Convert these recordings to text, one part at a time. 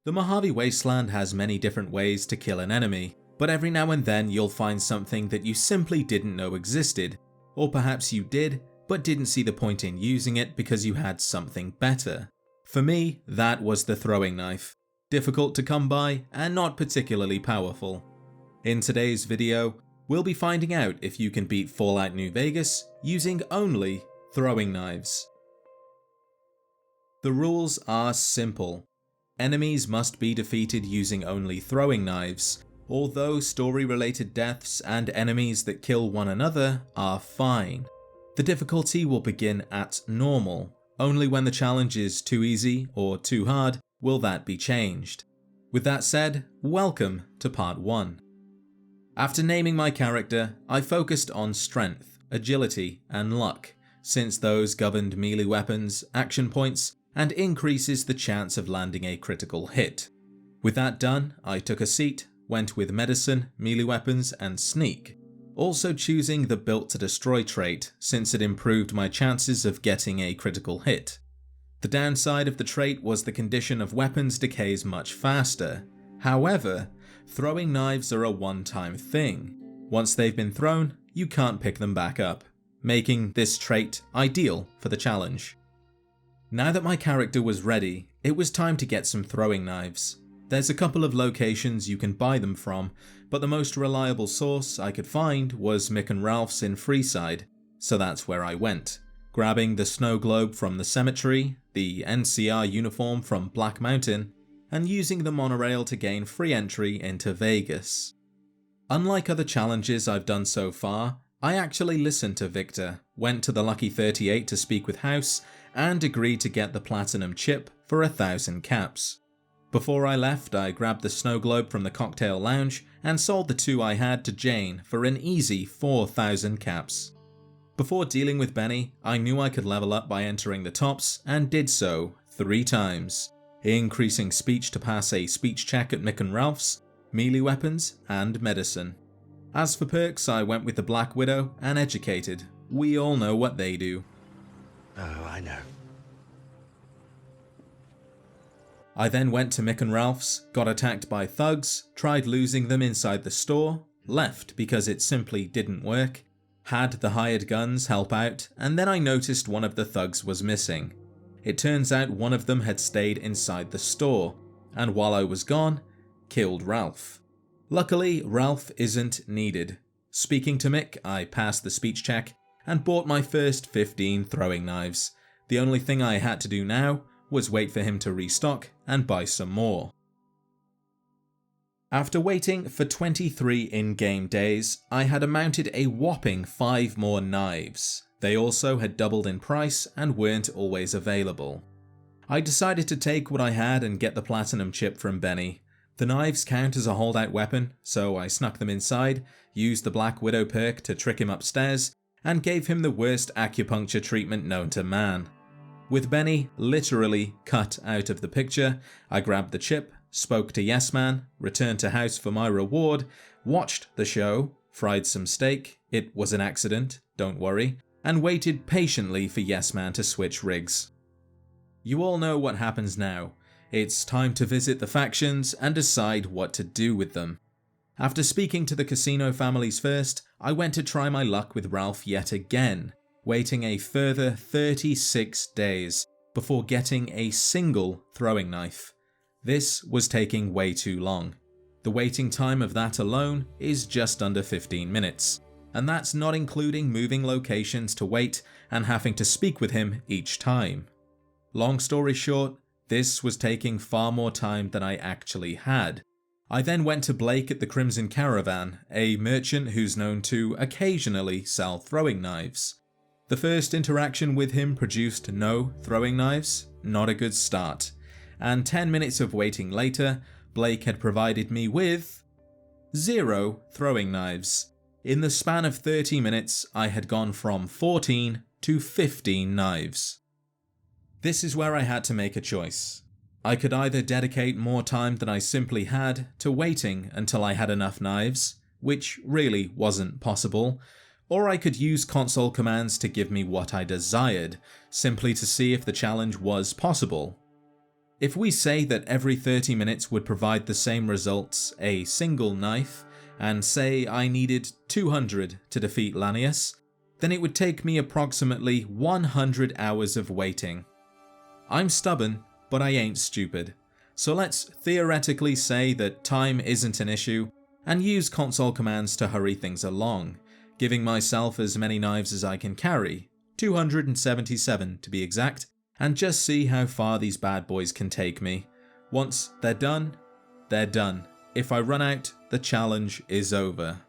The Mojave Wasteland has many different ways to kill an enemy, but every now and then you'll find something that you simply didn't know existed, or perhaps you did, but didn't see the point in using it because you had something better. For me, that was the throwing knife. Difficult to come by and not particularly powerful. In today's video, we'll be finding out if you can beat Fallout New Vegas using only throwing knives. The rules are simple. Enemies must be defeated using only throwing knives, although story-related deaths and enemies that kill one another are fine. The difficulty will begin at normal. Only when the challenge is too easy or too hard will that be changed. With that said, welcome to part 1. After naming my character, I focused on strength, agility, and luck, since those governed melee weapons, action points, and increases the chance of landing a critical hit. With that done, I took a seat, went with medicine, melee weapons, and sneak, also choosing the built to destroy trait since it improved my chances of getting a critical hit. The downside of the trait was the condition of weapons decays much faster. However, throwing knives are a one-time thing. Once they've been thrown, you can't pick them back up, making this trait ideal for the challenge. Now that my character was ready, it was time to get some throwing knives. There's a couple of locations you can buy them from, but the most reliable source I could find was Mick and Ralph's in Freeside, so that's where I went, grabbing the snow globe from the cemetery, the NCR uniform from Black Mountain, and using the monorail to gain free entry into Vegas. Unlike other challenges I've done so far, I actually listened to Victor, went to the Lucky 38 to speak with House, and agreed to get the platinum chip for 1,000 caps. Before I left, I grabbed the snow globe from the cocktail lounge and sold the 2 I had to Jane for an easy 4,000 caps. Before dealing with Benny, I knew I could level up by entering the tops and did so 3 times, increasing speech to pass a speech check at Mick and Ralph's, melee weapons, and medicine. As for perks, I went with the Black Widow and Educated. We all know what they do. Oh, I know. I then went to Mick and Ralph's, got attacked by thugs, tried losing them inside the store, left because it simply didn't work, had the hired guns help out, and then I noticed one of the thugs was missing. It turns out one of them had stayed inside the store, and while I was gone, killed Ralph. Luckily, Ralph isn't needed. Speaking to Mick, I passed the speech check and bought my first 15 throwing knives. The only thing I had to do now was wait for him to restock and buy some more. After waiting for 23 in-game days, I had amounted a whopping 5 more knives. They also had doubled in price and weren't always available. I decided to take what I had and get the platinum chip from Benny. The knives count as a holdout weapon, so I snuck them inside, used the Black Widow perk to trick him upstairs, and gave him the worst acupuncture treatment known to man. With Benny literally cut out of the picture, I grabbed the chip, spoke to Yes Man, returned to house for my reward, watched the show, fried some steak, it was an accident, don't worry, and waited patiently for Yes Man to switch rigs. You all know what happens now. It's time to visit the factions and decide what to do with them. After speaking to the casino families first, I went to try my luck with Ralph yet again, waiting a further 36 days before getting a single throwing knife. This was taking way too long. The waiting time of that alone is just under 15 minutes, and that's not including moving locations to wait and having to speak with him each time. Long story short, this was taking far more time than I actually had. I then went to Blake at the Crimson Caravan, a merchant who's known to occasionally sell throwing knives. The first interaction with him produced no throwing knives, not a good start, and 10 minutes of waiting later, Blake had provided me with 0 throwing knives. In the span of 30 minutes, I had gone from 14 to 15 knives. This is where I had to make a choice. I could either dedicate more time than I simply had to waiting until I had enough knives, which really wasn't possible, or I could use console commands to give me what I desired, simply to see if the challenge was possible. If we say that every 30 minutes would provide the same results, a single knife, and say I needed 200 to defeat Lanius, then it would take me approximately 100 hours of waiting. I'm stubborn, but I ain't stupid. So let's theoretically say that time isn't an issue and use console commands to hurry things along, giving myself as many knives as I can carry, 277 to be exact, and just see how far these bad boys can take me. Once they're done, they're done. If I run out, the challenge is over.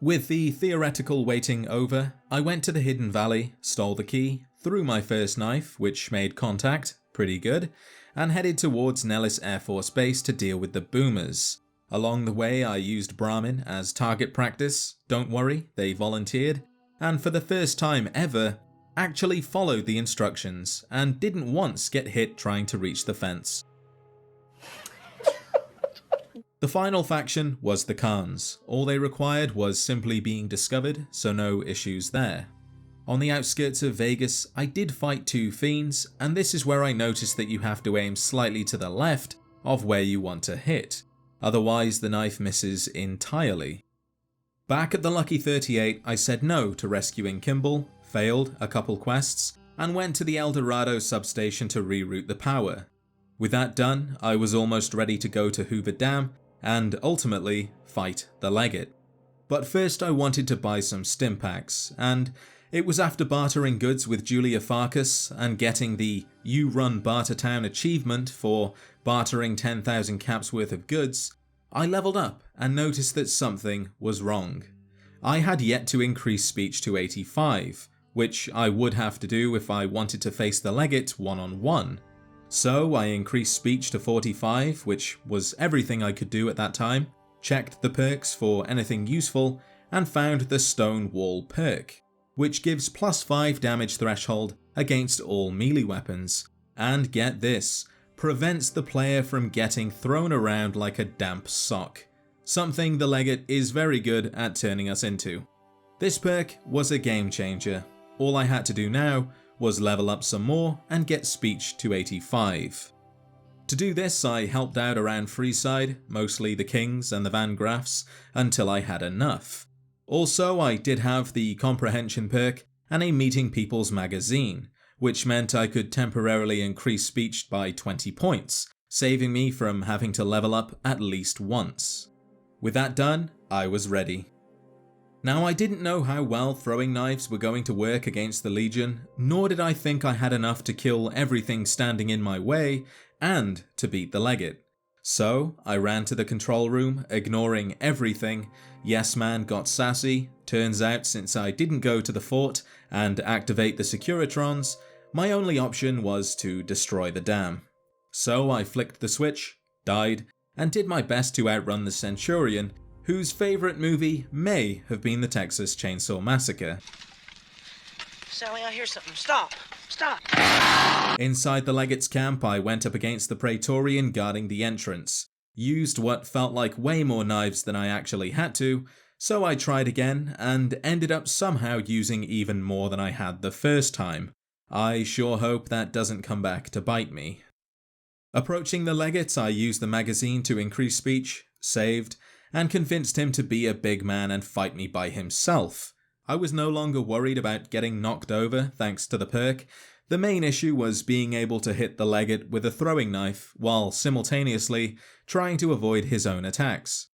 With the theoretical waiting over, I went to the Hidden Valley, stole the key, threw my first knife, which made contact, pretty good, and headed towards Nellis Air Force Base to deal with the boomers. Along the way I used Brahmin as target practice, don't worry, they volunteered, and for the first time ever, actually followed the instructions and didn't once get hit trying to reach the fence. The final faction was the Khans. All they required was simply being discovered, so no issues there. On the outskirts of Vegas, I did fight two fiends, and this is where I noticed that you have to aim slightly to the left of where you want to hit, otherwise the knife misses entirely. Back at the Lucky 38, I said no to rescuing Kimball, failed a couple quests, and went to the El Dorado substation to reroute the power. With that done, I was almost ready to go to Hoover Dam and ultimately fight the Leggett. But first I wanted to buy some Stimpaks, and it was after bartering goods with Julia Farkas and getting the You Run Bartertown achievement for bartering 10,000 caps worth of goods, I leveled up and noticed that something was wrong. I had yet to increase speech to 85, which I would have to do if I wanted to face the Leggett one-on-one. So I increased speech to 45, which was everything I could do at that time, checked the perks for anything useful, and found the Stone Wall perk, which gives +5 damage threshold against all melee weapons, and get this, prevents the player from getting thrown around like a damp sock, something the Leggett is very good at turning us into. This perk was a game changer. All I had to do now was level up some more and get speech to 85. To do this I helped out around Freeside, mostly the Kings and the Van Graffs, until I had enough. Also, I did have the Comprehension perk and a Meeting People's magazine, which meant I could temporarily increase speech by 20 points, saving me from having to level up at least once. With that done, I was ready. Now I didn't know how well throwing knives were going to work against the Legion, nor did I think I had enough to kill everything standing in my way and to beat the Leggett. So I ran to the control room, ignoring everything. Yes Man got sassy. Turns out since I didn't go to the fort and activate the Securitrons, my only option was to destroy the dam. So I flicked the switch, died, and did my best to outrun the Centurion, whose favourite movie may have been the Texas Chainsaw Massacre. Sally, I hear something. Stop! Stop! Inside the Leggett's camp, I went up against the Praetorian guarding the entrance, used what felt like way more knives than I actually had to, so I tried again and ended up somehow using even more than I had the first time. I sure hope that doesn't come back to bite me. Approaching the Leggett, I used the magazine to increase speech, saved, and convinced him to be a big man and fight me by himself. I was no longer worried about getting knocked over thanks to the perk. The main issue was being able to hit the Leggett with a throwing knife while simultaneously trying to avoid his own attacks.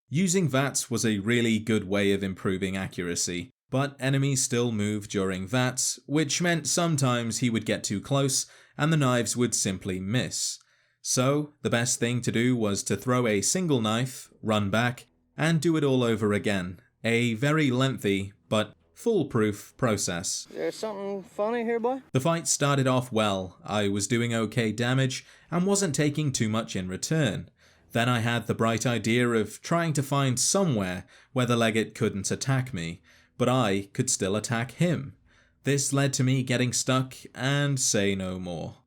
Using VATS was a really good way of improving accuracy, but enemies still moved during VATS, which meant sometimes he would get too close and the knives would simply miss. So the best thing to do was to throw a single knife, run back, and do it all over again. A very lengthy but foolproof process. There's something funny here, boy? The fight started off well. I was doing okay damage and wasn't taking too much in return. Then I had the bright idea of trying to find somewhere where the Leggett couldn't attack me, but I could still attack him. This led to me getting stuck, and say no more.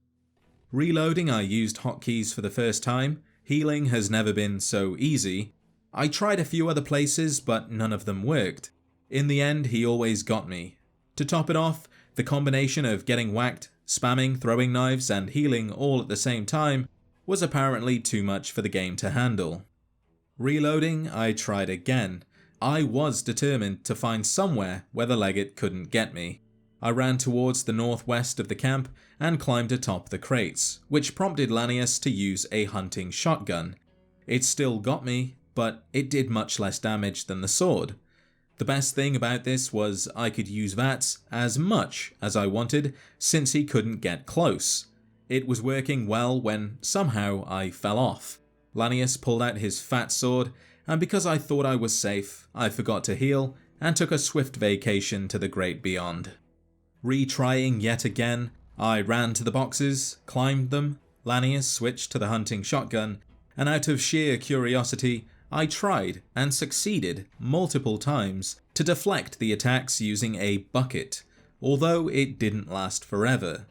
Reloading, I used hotkeys for the first time. Healing has never been so easy. I tried a few other places, but none of them worked. In the end, he always got me. To top it off, the combination of getting whacked, Spamming throwing knives and healing all at the same time was apparently too much for the game to handle. Reloading, I tried again. I was determined to find somewhere where the Legget couldn't get me. I ran towards the northwest of the camp and climbed atop the crates, which prompted Lanius to use a hunting shotgun. It still got me, but it did much less damage than the sword. The best thing about this was I could use VATS as much as I wanted since he couldn't get close. It was working well when somehow I fell off. Lanius pulled out his fat sword, and because I thought I was safe, I forgot to heal and took a swift vacation to the great beyond. Retrying yet again, I ran to the boxes, climbed them, Lanius switched to the hunting shotgun, and out of sheer curiosity, I tried and succeeded multiple times to deflect the attacks using a bucket, although it didn't last forever.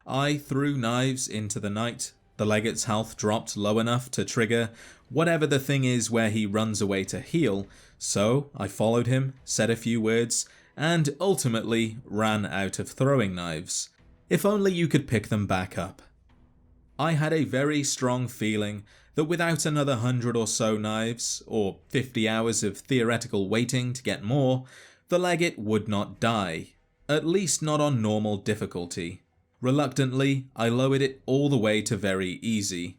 I threw knives into the night, the Legget's health dropped low enough to trigger whatever the thing is where he runs away to heal, so I followed him, said a few words, and ultimately ran out of throwing knives. If only you could pick them back up. I had a very strong feeling that without another 100 or so knives, or 50 hours of theoretical waiting to get more, the Legget would not die, at least not on normal difficulty. Reluctantly, I lowered it all the way to very easy.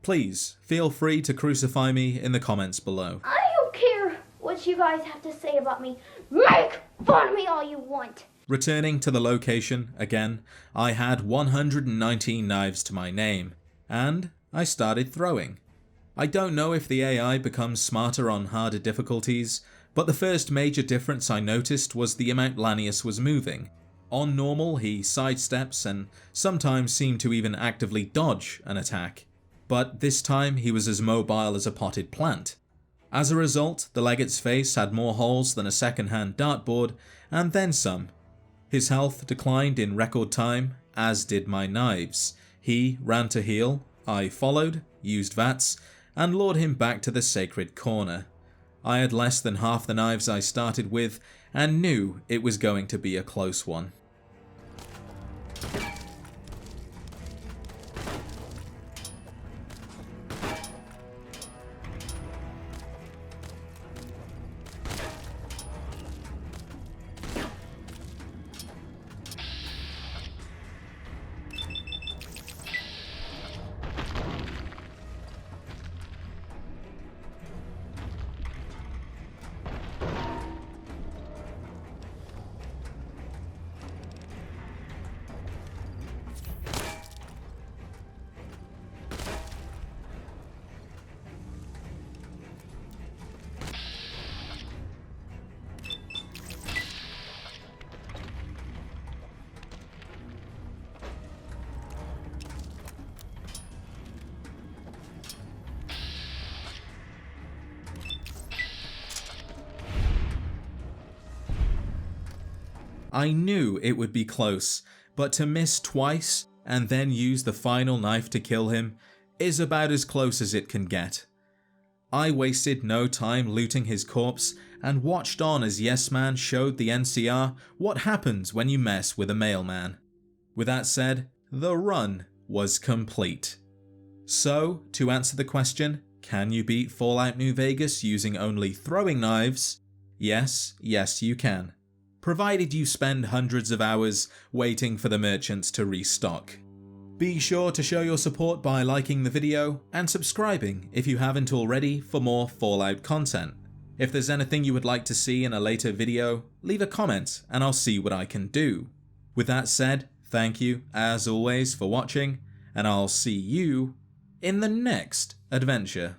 Please, feel free to crucify me in the comments below. I don't care what you guys have to say about me. Make fun of me all you want. Returning to the location again, I had 119 knives to my name, and I started throwing. I don't know if the AI becomes smarter on harder difficulties, but the first major difference I noticed was the amount Lanius was moving. On normal, he sidesteps and sometimes seemed to even actively dodge an attack, but this time he was as mobile as a potted plant. As a result, the Legget's face had more holes than a second-hand dartboard, and then some. His health declined in record time, as did my knives. He ran to heal, I followed, used VATS, and lured him back to the sacred corner. I had less than half the knives I started with, and knew it was going to be a close one. I knew it would be close, but to miss twice and then use the final knife to kill him is about as close as it can get. I wasted no time looting his corpse and watched on as Yes Man showed the NCR what happens when you mess with a mailman. With that said, the run was complete. So, to answer the question, can you beat Fallout New Vegas using only throwing knives? Yes you can. Provided you spend hundreds of hours waiting for the merchants to restock. Be sure to show your support by liking the video and subscribing if you haven't already for more Fallout content. If there's anything you would like to see in a later video, leave a comment and I'll see what I can do. With that said, thank you as always for watching, and I'll see you in the next adventure.